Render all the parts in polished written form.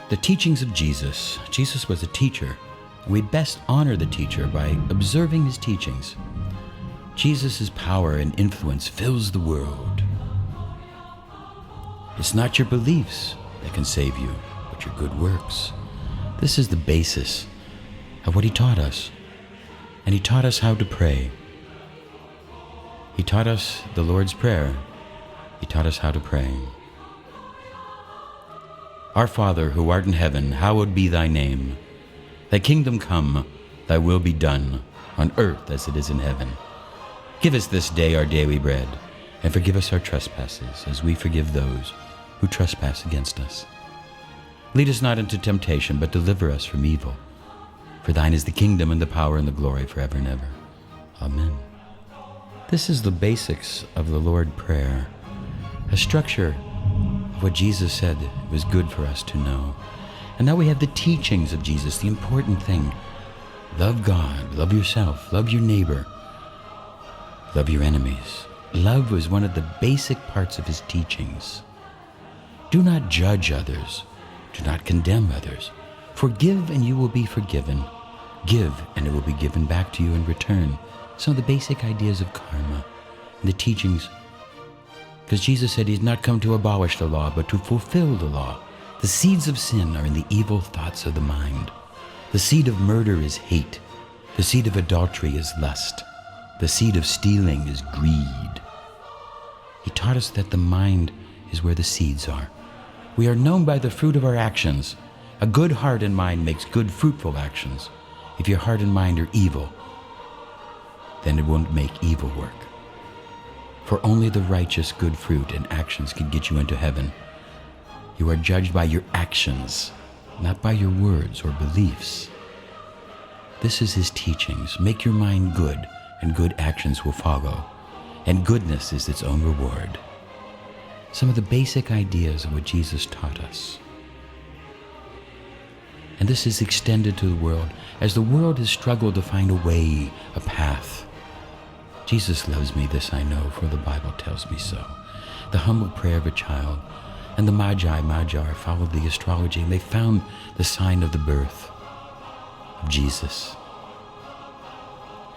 The teachings of Jesus. Jesus was a teacher. We best honor the teacher by observing his teachings. Jesus' power and influence fills the world. It's not your beliefs that can save you, but your good works. This is the basis of what he taught us. And he taught us how to pray. He taught us the Lord's Prayer. He taught us how to pray. Our Father, who art in heaven, hallowed be thy name. Thy kingdom come, thy will be done, on earth as it is in heaven. Give us this day our daily bread, and forgive us our trespasses, as we forgive those who trespass against us. Lead us not into temptation, but deliver us from evil. For thine is the kingdom and the power and the glory forever and ever. Amen. This is the basics of the Lord's Prayer, a structure of what Jesus said was good for us to know. And now we have the teachings of Jesus, the important thing. Love God, love yourself, love your neighbor, love your enemies. Love was one of the basic parts of his teachings. Do not judge others. Do not condemn others. Forgive and you will be forgiven. Give and it will be given back to you in return. Some of the basic ideas of karma and the teachings. Because Jesus said he's not come to abolish the law, but to fulfill the law. The seeds of sin are in the evil thoughts of the mind. The seed of murder is hate. The seed of adultery is lust. The seed of stealing is greed. He taught us that the mind is where the seeds are. We are known by the fruit of our actions. A good heart and mind makes good, fruitful actions. If your heart and mind are evil, then it won't make evil work. For only the righteous good fruit and actions can get you into heaven. You are judged by your actions, not by your words or beliefs. This is his teachings. Make your mind good, and good actions will follow. And goodness is its own reward. Some of the basic ideas of what Jesus taught us. And this is extended to the world as the world has struggled to find a way, a path. Jesus loves me, this I know, for the Bible tells me so. The humble prayer of a child and the Magi followed the astrology, and they found the sign of the birth of Jesus.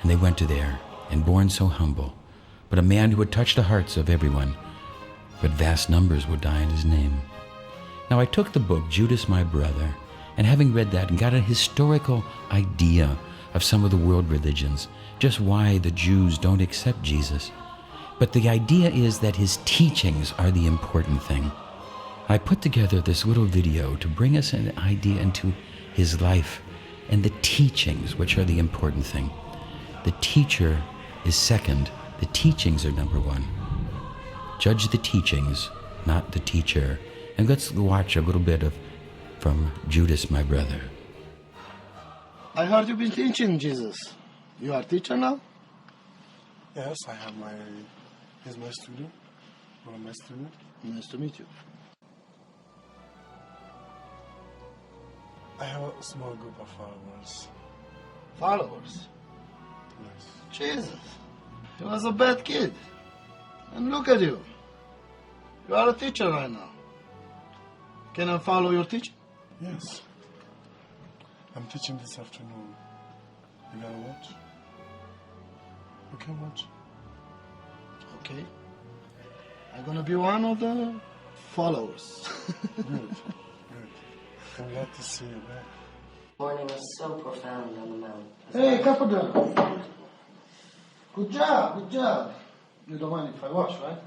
And they went to there, and born so humble, but a man who would touch the hearts of everyone, but vast numbers would die in his name. Now I took the book, Judas My Brother, and having read that and got a historical idea of some of the world religions, just why the Jews don't accept Jesus. But the idea is that his teachings are the important thing. I put together this little video to bring us an idea into his life and the teachings, which are the important thing. The teacher is second, the teachings are number one. Judge the teachings, not the teacher. And let's watch a little bit from Judas My Brother. I heard you've been teaching Jesus. You are a teacher now? Yes, I have he's my student. One of my students. Nice to meet you. I have a small group of followers. Followers? Yes. Jesus. He was a bad kid. And look at you. You are a teacher right now. Can I follow your teaching? Yes. I'm teaching this afternoon. You gotta watch? You can watch. Okay. I'm gonna be one of the followers. Good. Good. I'm glad to see you back. Morning was so profound on the mountain. Hey, Capadon. Good job, good job. You don't mind if I wash, right?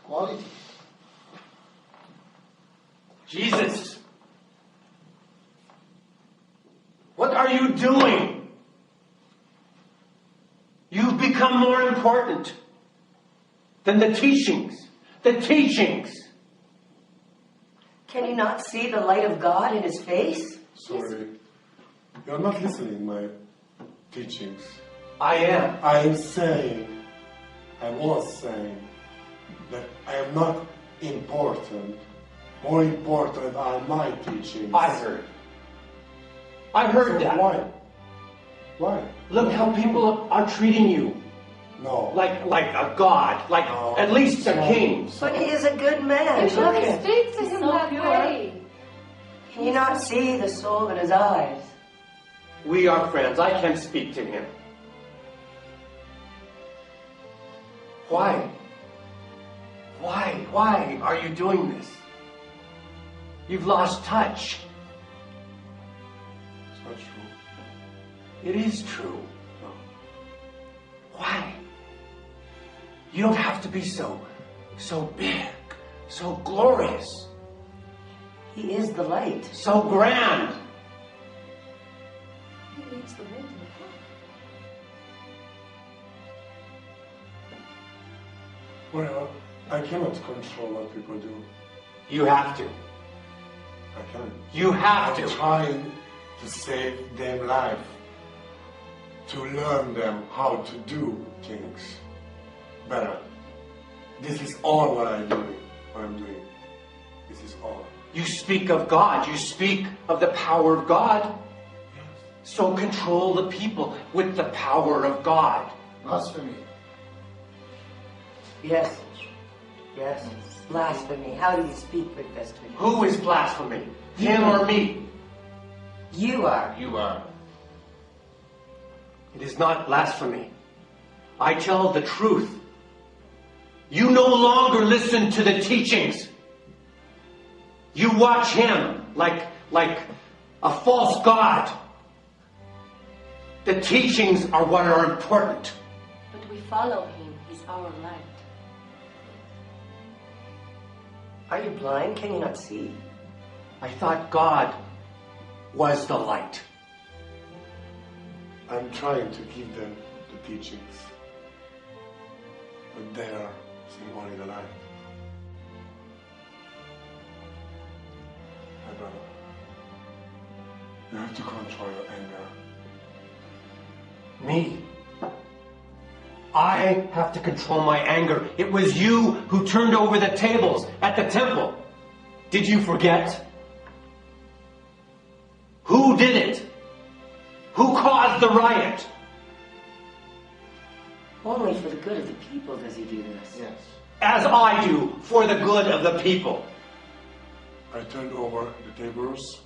Quality. Jesus! What are you doing? You've become more important than the teachings. The teachings! Can you not see the light of God in his face? Sorry. You're not listening my teachings. I am. I was saying that I am not important. More important are my teachings. I heard So that. Why? Why? Look how people are treating you. No. Like a god, like No. at least the No. kings. But he is a good man. You Look shouldn't at him. speak to He's him so that pure. way. Can you not see the soul in his eyes? We are friends. I can speak to him. Why? Why are you doing this? You've lost touch. It's not true. It is true. No. Why? You don't have to be so big, so glorious, He is the light. so grand. He leads the way to the path. Well, I cannot control what people do. You have to. I can't. You have I'm to. trying to save them life. To learn them how to do things better. This is all what I'm doing. This is all. You speak of God. You speak of the power of God. So control the people with the power of God. Blasphemy. Yes. Yes. Blasphemy. How do you speak with blasphemy? Who is blasphemy? Him or me? You are. You are. It is not blasphemy. I tell the truth. You no longer listen to the teachings. You watch him like a false god. The teachings are what are important. But we follow him. He's our light. Are you blind? Can you not see? I thought God was the light. I'm trying to give them the teachings. But they are seeing only the light. My brother, you have to control your anger. Me? I have to control my anger. It was you who turned over the tables at the temple. Did you forget? Who did it? Who caused the riot? Only for the good of the people does he do this. Yes. As I do, for the good of the people. I turned over the tables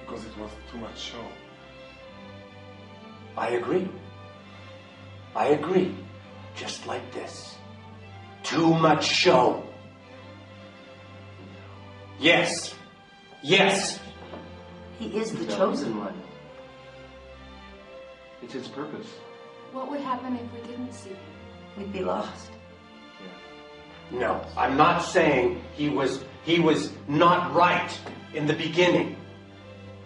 because it was too much show. I agree. I agree. Just like this. Too much show. Yes. Yes. He is the chosen one. It's his purpose. What would happen if we didn't see him? We'd be lost. No, I'm not saying he was not right in the beginning.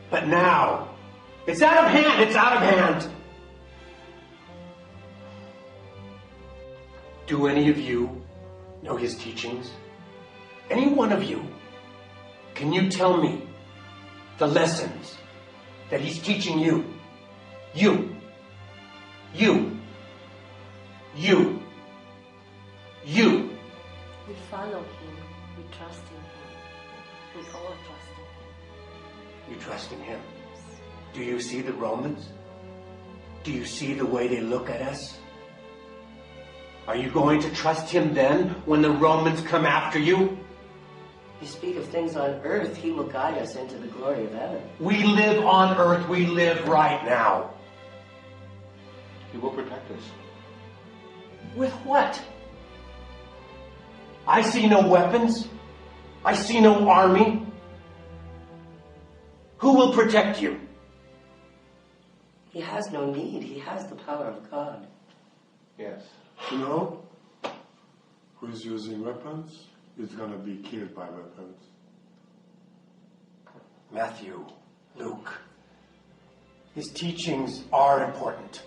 But now, it's out of hand, it's out of hand. Do any of you know his teachings? Any one of you? Can you tell me the lessons that he's teaching you? You. We follow him. We trust in him. We all trust in him. You trust in him. Do you see the Romans? Do you see the way they look at us? Are you going to trust him then when the Romans come after you? You speak of things on earth, he will guide us into the glory of heaven. We live on earth. We live right now. He will protect us. With what? I see no weapons. I see no army. Who will protect you? He has no need. He has the power of God. Yes. You know, who is using weapons is gonna be killed by weapons. Matthew, Luke. His teachings are important.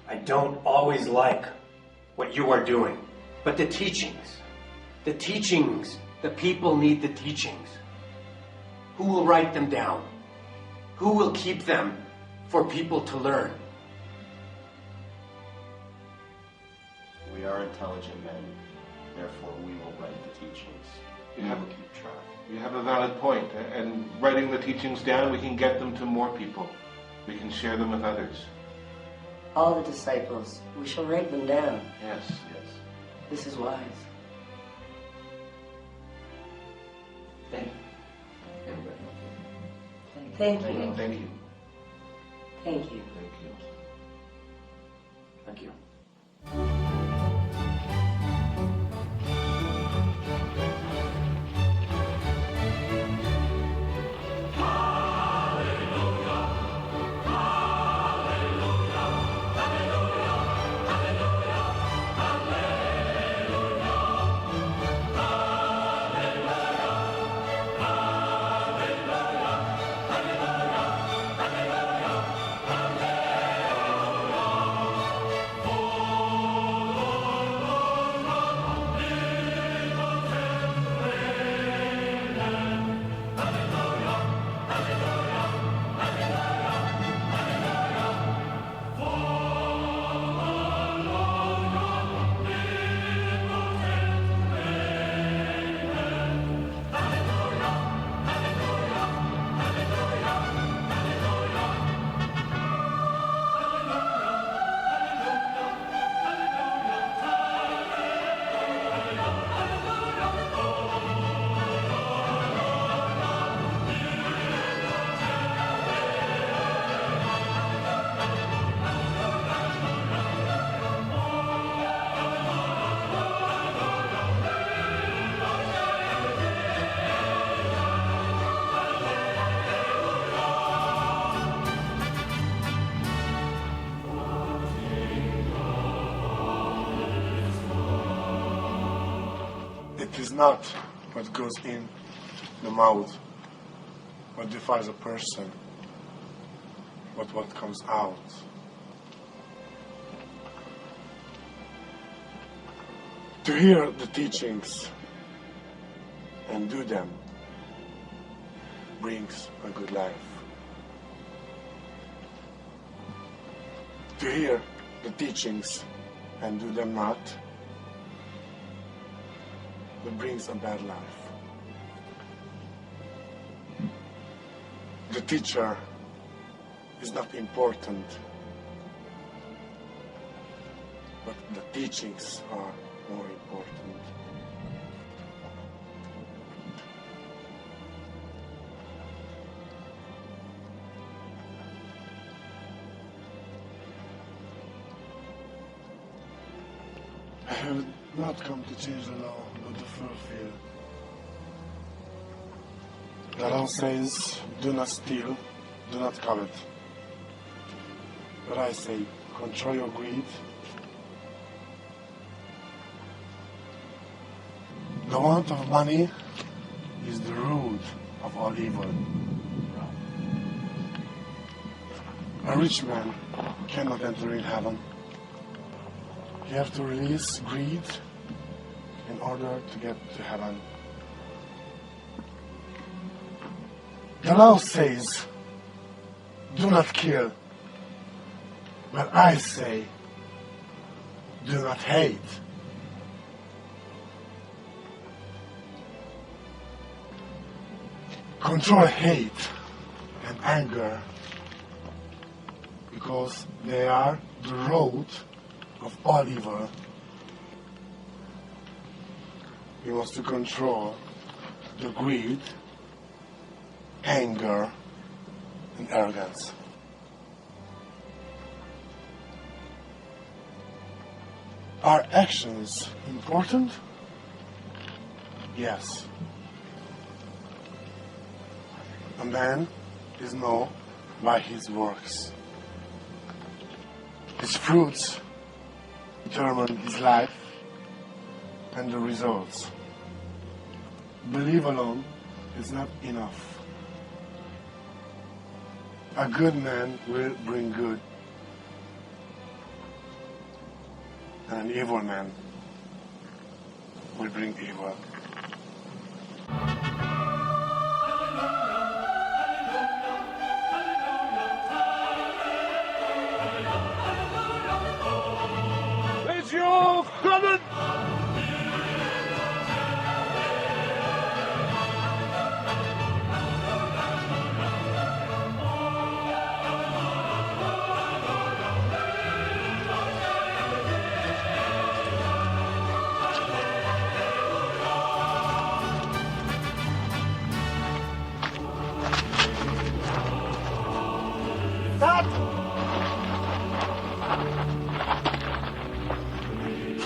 I don't always like what you are doing, but the teachings, the people need the teachings. Who will write them down? Who will keep them for people to learn? We are intelligent men, therefore we will write the teachings. You have, We will keep track. you have a valid point. And writing the teachings down, we can get them to more people. We can share them with others. All the disciples, we shall write them down. Yes. This is wise. Thank you. Thank you. Thank you. Thank you. Thank you. Thank you. It is not what goes in the mouth what defines a person, but what comes out. To hear the teachings and do them brings a good life. To hear the teachings and do them not, that brings a bad life. The teacher is not important, but the teachings are more important. I have not come to change the law, but to fulfill. The law says, do not steal, do not covet. But I say, control your greed. The want of money is the root of all evil. A rich man cannot enter in heaven. You have to release greed in order to get to heaven. The law says, do not kill. But I say, do not hate. Control hate and anger, because they are the root of all evil. We must control the greed, anger, and arrogance. Are actions important? Yes. A man is known by his works. His fruits determine his life and the results. Belief alone is not enough. A good man will bring good, and an evil man will bring evil. It's your coming!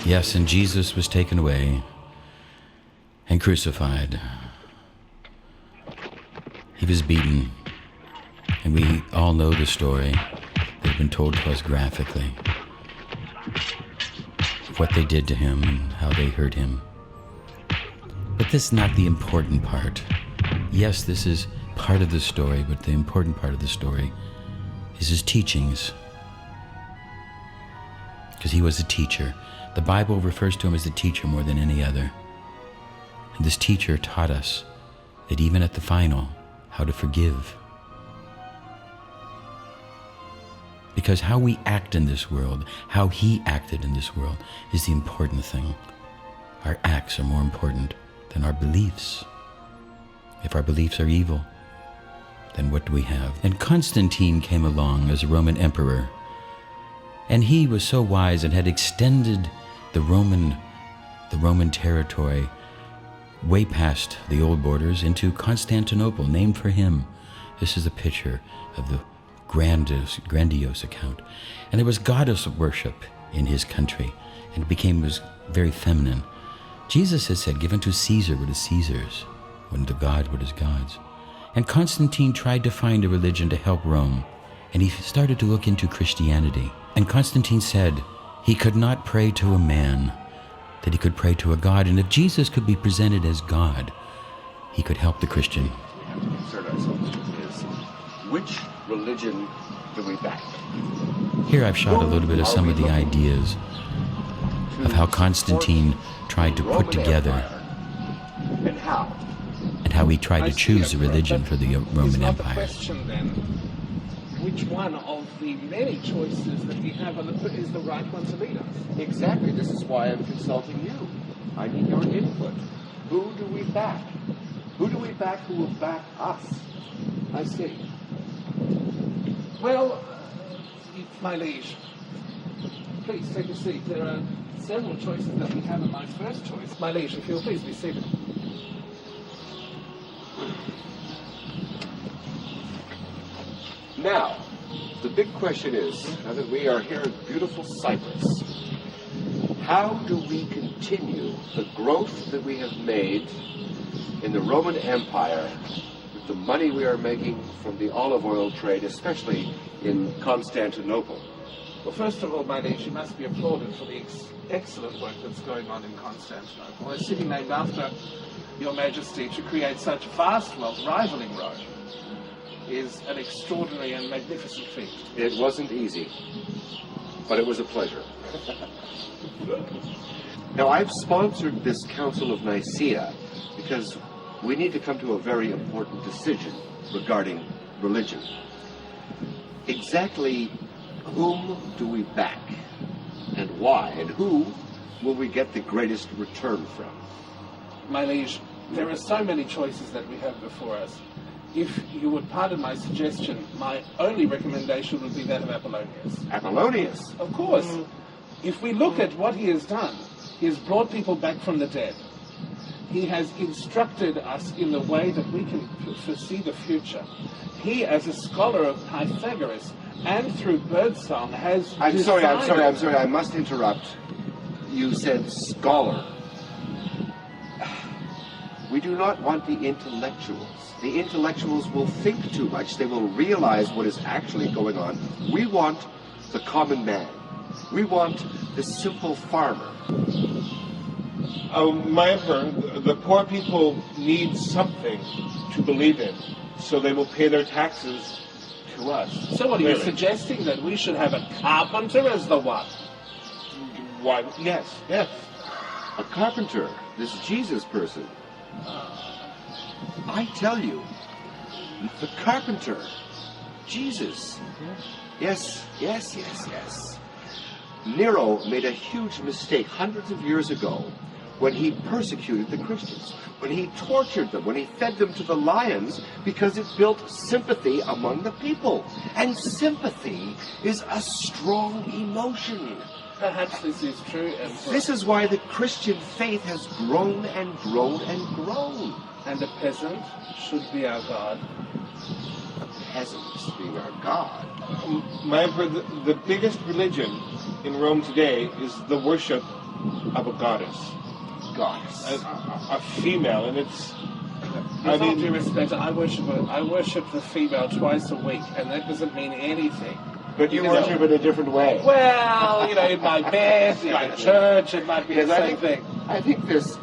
Yes, and Jesus was taken away and crucified. He was beaten, and we all know the story that has been told to us graphically. What they did to him and how they hurt him. But this is not the important part. Yes, this is part of the story, but the important part of the story is his teachings. Because he was a teacher. The Bible refers to him as a teacher more than any other. And this teacher taught us that even at the final, how to forgive. Because how we act in this world, how he acted in this world, is the important thing. Our acts are more important than our beliefs. If our beliefs are evil, then what do we have? And Constantine came along as a Roman emperor. And he was so wise and had extended the Roman territory way past the old borders into Constantinople, named for him. This is a picture of the grandiose account. And there was goddess worship in his country, and it was very feminine. Jesus has said, "Give unto Caesar what is Caesar's, and to God what is God's." And Constantine tried to find a religion to help Rome, and he started to look into Christianity. And Constantine said he could not pray to a man, that he could pray to a God, and if Jesus could be presented as God, he could help the Christian. We have to concern ourselves with is, which religion do we back? Here I've shot a little bit of some of the ideas of how Constantine tried to put together and how he tried to choose a religion for the Roman It's not Empire. the question then, which one of the many choices that we have is the right one to lead us? Exactly. This is why I'm consulting you. I need your input. Who do we back? Who do we back who will back us? I see. Well, my liege, please take a seat. There are several choices that we have in my first choice. My liege, if you'll please be seated. Now, the big question is, now that we are here in beautiful Cyprus, how do we continue the growth that we have made in the Roman Empire with the money we are making from the olive oil trade, especially in Constantinople? Well, first of all, my liege, you must be applauded for the excellent work that's going on in Constantinople. A city named after Your Majesty to create such vast wealth rivaling Rome is an extraordinary and magnificent feat. It wasn't easy, but it was a pleasure. Now, I've sponsored this Council of Nicaea because we need to come to a very important decision regarding religion. Exactly whom do we back, and why, and who will we get the greatest return from? My liege, there are so many choices that we have before us. If you would pardon my suggestion, my only recommendation would be that of Apollonius. Apollonius? Of course. If we look at what he has done, he has brought people back from the dead. He has instructed us in the way that we can foresee the future. He, as a scholar of Pythagoras, and through birdsong, has I'm sorry, I must interrupt. You said scholar. We do not want the intellectuals. The intellectuals will think too much. They will realize what is actually going on. We want the common man. We want the simple farmer. My Emperor, the poor people need something to believe in, so they will pay their taxes to us. So what are you suggesting, that we should have a carpenter as the one? Why, yes. A carpenter, this Jesus person. I tell you, the carpenter, Jesus. Yes. Nero made a huge mistake hundreds of years ago when he persecuted the Christians, when he tortured them, when he fed them to the lions, because it built sympathy among the people. And sympathy is a strong emotion. Perhaps this is true, Emperor. This is why the Christian faith has grown and grown and grown. And a peasant should be our God. The peasants being our God. My Emperor, the biggest religion in Rome today is the worship of a goddess. Goddess. A female, and it's... With all due respect, I worship the female twice a week, and that doesn't mean anything. But you worship in a different way. Well, in my bed, in my church, it might be the same thing. I think this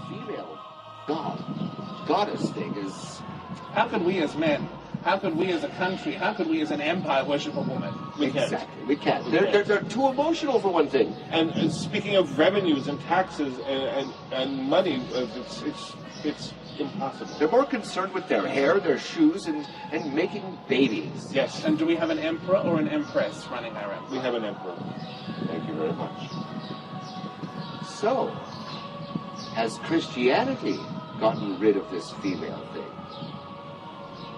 female goddess thing is... How can we as men, how can we as a country, how can we as an empire worship a woman? We can't. Exactly, we can't. They're too emotional for one thing. And speaking of revenues and taxes and money, it's impossible. They're more concerned with their hair, their shoes, and making babies. Yes. And do we have an emperor or an empress running our empire? We have an emperor. Thank you very much. So, has Christianity gotten rid of this female thing?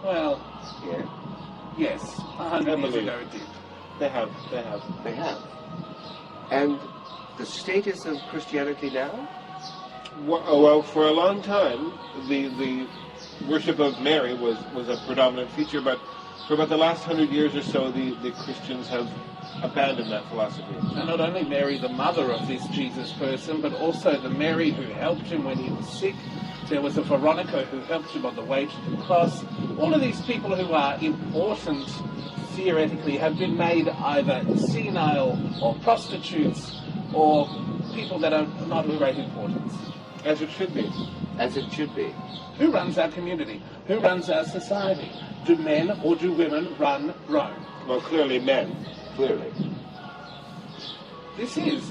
Well, Yeah, yes, 100 years ago it did. They have. they have. And the status of Christianity now? Well, for a long time, the worship of Mary was a predominant feature, but for about the last 100 years or so, the Christians have abandoned that philosophy. And not only Mary, the mother of this Jesus person, but also the Mary who helped him when he was sick. There was a Veronica who helped him on the way to the cross. All of these people who are important, theoretically, have been made either senile or prostitutes or people that are not of great importance. As it should be. As it should be. Who runs our community? Who runs our society? Do men or do women run Rome? Well, clearly men. Clearly. This is,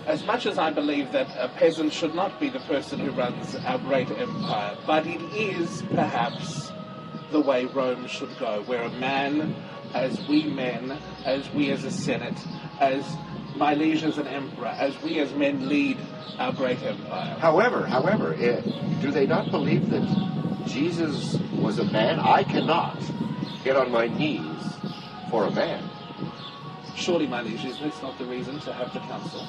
as much as I believe that a peasant should not be the person who runs our great empire, but it is perhaps the way Rome should go, where a man, as we men, as we as a senate, as my liege as an emperor, as we as men lead our great empire. However, do they not believe that Jesus was a man? I cannot get on my knees for a man. Surely, my liege, is this not the reason to have the council?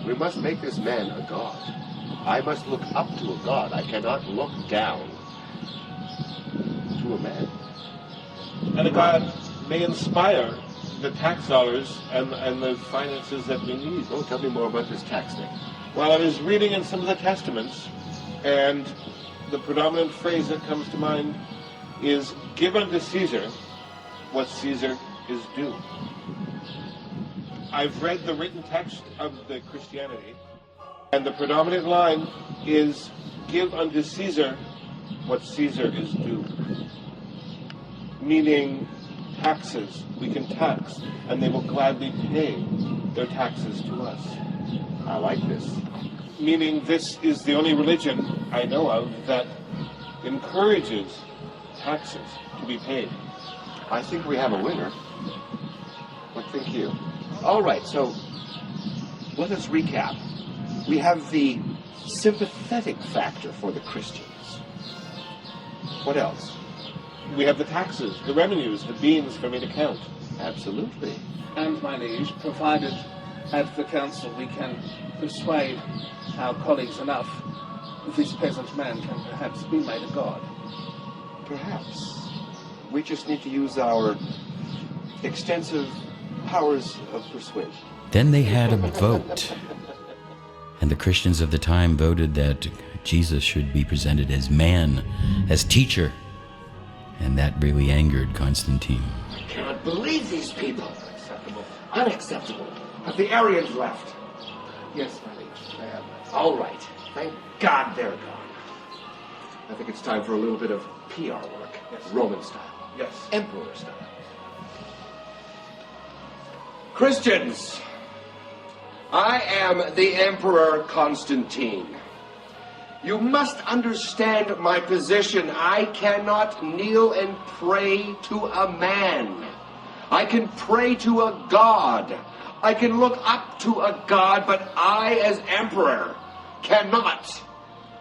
We must make this man a god. I must look up to a god. I cannot look down to a man. And a God may inspire the tax dollars and the finances that we need. Oh, tell me more about this tax thing. Well, I was reading in some of the Testaments, and the predominant phrase that comes to mind is, "Give unto Caesar what Caesar is due." I've read the written text of the Christianity, and the predominant line is, "Give unto Caesar what Caesar is due." Meaning taxes. We can tax, and they will gladly pay their taxes to us. I like this. Meaning this is the only religion I know of that encourages taxes to be paid. I think we have a winner. What think you? All right, so let us recap. We have the sympathetic factor for the Christians. What else? We have the taxes, the revenues, the beans for me to count. Absolutely. And, my liege, provided at the council we can persuade our colleagues enough, this peasant man can perhaps be made a god. Perhaps. We just need to use our extensive powers of persuasion. Then they had a vote, and the Christians of the time voted that Jesus should be presented as man, as teacher, and that really angered Constantine. I cannot believe these people. Unacceptable. Have the Arians left? Yes, my liege, they have that. All right. Thank God they're gone. I think it's time for a little bit of PR work. Yes. Roman style. Yes. Emperor style. Christians, I am the Emperor Constantine. You must understand my position. I cannot kneel and pray to a man. I can pray to a god. I can look up to a god, but I, as emperor, cannot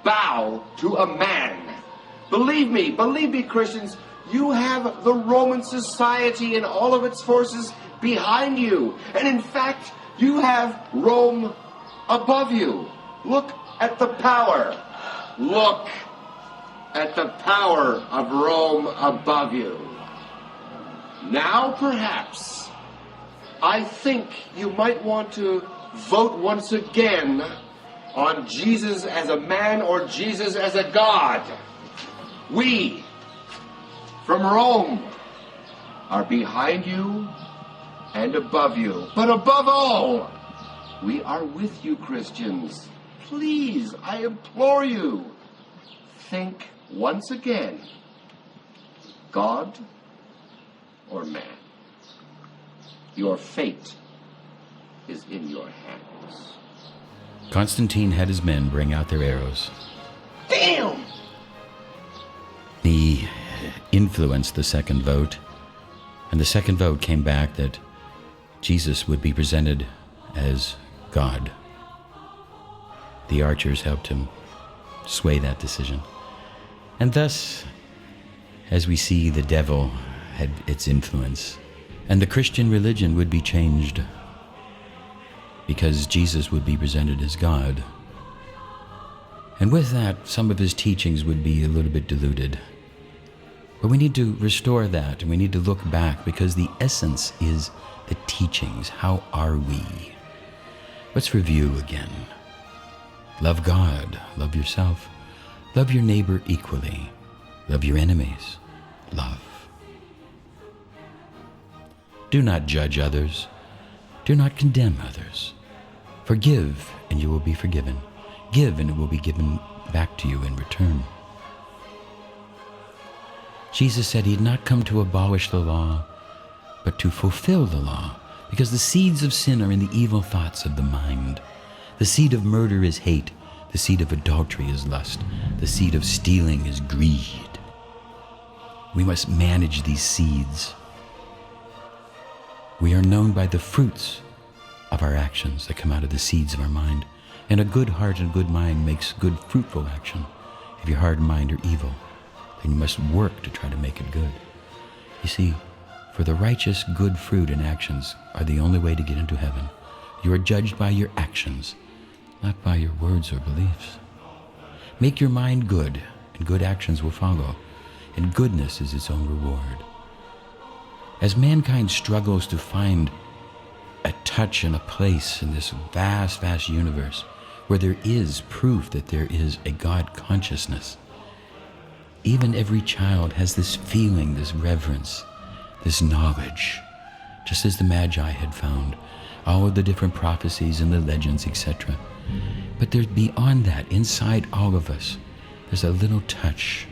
bow to a man. Believe me, Christians, you have the Roman society and all of its forces behind you. And in fact, you have Rome above you. Look at the power. Look at the power of Rome above you. Now, perhaps, I think you might want to vote once again on Jesus as a man or Jesus as a God. We, from Rome, are behind you and above you. But above all, we are with you, Christians. Please, I implore you, think once again, God or man? Your fate is in your hands. Constantine had his men bring out their arrows. Damn! He influenced the second vote, and the second vote came back that Jesus would be presented as God. The archers helped him sway that decision. And thus, as we see, the devil had its influence, and the Christian religion would be changed because Jesus would be presented as God. And with that, some of his teachings would be a little bit diluted. But we need to restore that, and we need to look back, because the essence is the teachings. How are we? Let's review again. Love God, love yourself, love your neighbor equally, love your enemies, love. Do not judge others, do not condemn others. Forgive, and you will be forgiven. Give, and it will be given back to you in return. Jesus said he had not come to abolish the law, but to fulfill the law, because the seeds of sin are in the evil thoughts of the mind. The seed of murder is hate. The seed of adultery is lust. The seed of stealing is greed. We must manage these seeds. We are known by the fruits of our actions that come out of the seeds of our mind. And a good heart and good mind makes good, fruitful action. If your heart and mind are evil, then you must work to try to make it good. You see, for the righteous, good fruit and actions are the only way to get into heaven. You are judged by your actions, not by your words or beliefs. Make your mind good, and good actions will follow, and goodness is its own reward. As mankind struggles to find a touch and a place in this vast, vast universe where there is proof that there is a God consciousness, even every child has this feeling, this reverence, this knowledge, just as the Magi had found, all of the different prophecies and the legends, etc. But there's beyond that, inside all of us, there's a little touch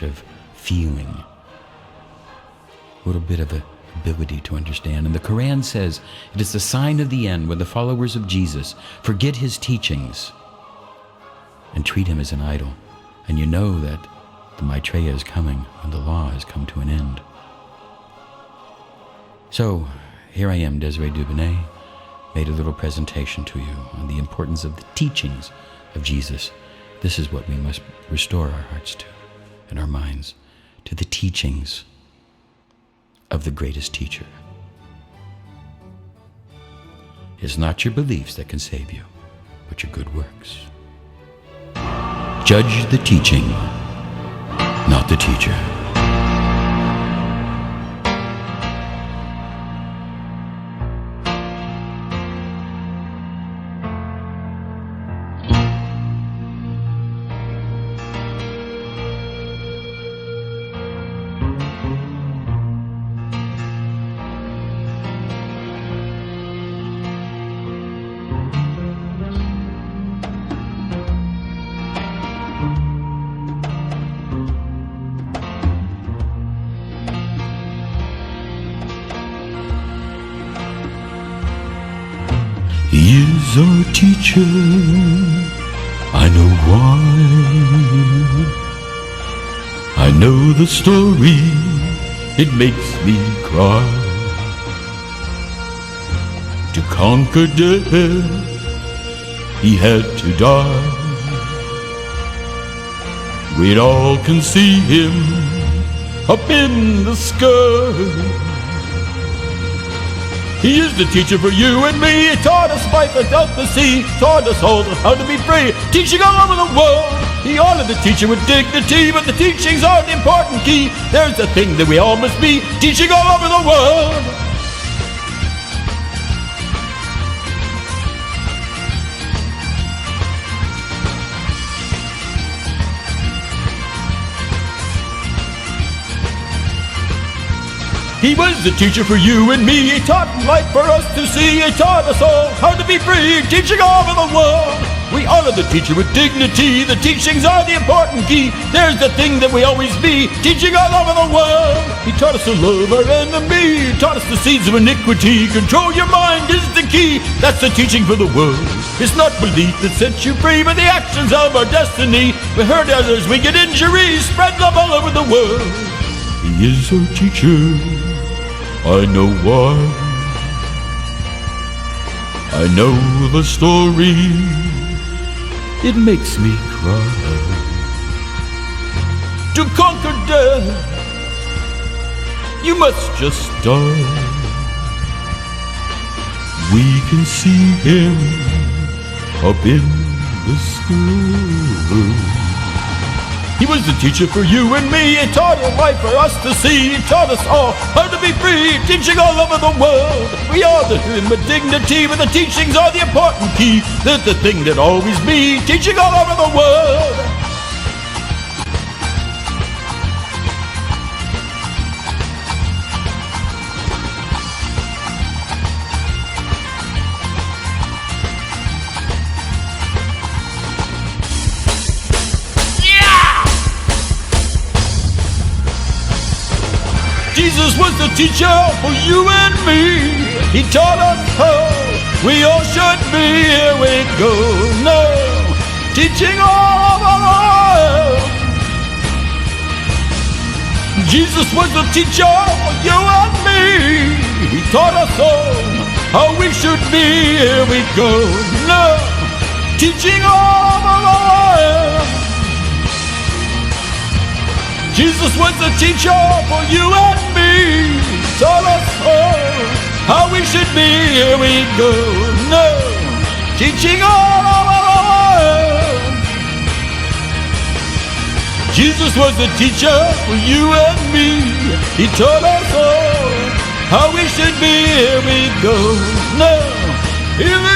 of feeling, a little bit of a ability to understand. And the Quran says it is the sign of the end when the followers of Jesus forget his teachings and treat him as an idol. And you know that the Maitreya is coming when the law has come to an end. So here I am, Desiree Dubonnet, made a little presentation to you on the importance of the teachings of Jesus. This is what we must restore our hearts to and our minds, to the teachings of the greatest teacher. It's not your beliefs that can save you, but your good works. Judge the teaching, not the teacher. He is our teacher, I know why. I know the story, it makes me cry. To conquer death, he had to die. We all can see him up in the sky. He is the teacher for you and me. He taught us life without the sea, taught us all how to be free, teaching all over the world. He honored the teacher with dignity, but the teachings are the important key. There's the thing that we all must be, teaching all over the world. He was the teacher for you and me. He taught life for us to see. He taught us all how to be free, teaching all over the world. We honor the teacher with dignity. The teachings are the important key. There's the thing that we always be, teaching all over the world. He taught us to love our enemy. He taught us the seeds of iniquity. Control your mind is the key. That's the teaching for the world. It's not belief that sets you free, but the actions of our destiny. We hurt others, we get injuries. Spread love all over the world. He is our teacher. I know why. I know the story. It makes me cry. To conquer death, you must just die. We can see him up in the sky. He was the teacher for you and me. He taught a life for us to see. He taught us all how to be free, teaching all over the world. We honor him with dignity, but the teachings are the important key. They're the thing that always be, teaching all over the world. Jesus was the teacher for you and me. He taught us how we all should be. Here we go now, teaching all over the world. Jesus was the teacher for you and me. He taught us all how we should be. Here we go now, teaching all over the world. Jesus was the teacher for you and me. Taught us all how we should be. Here we go now, teaching all over the world. Jesus was the teacher for you and me. He taught us all how we should be. Here we go now. Here we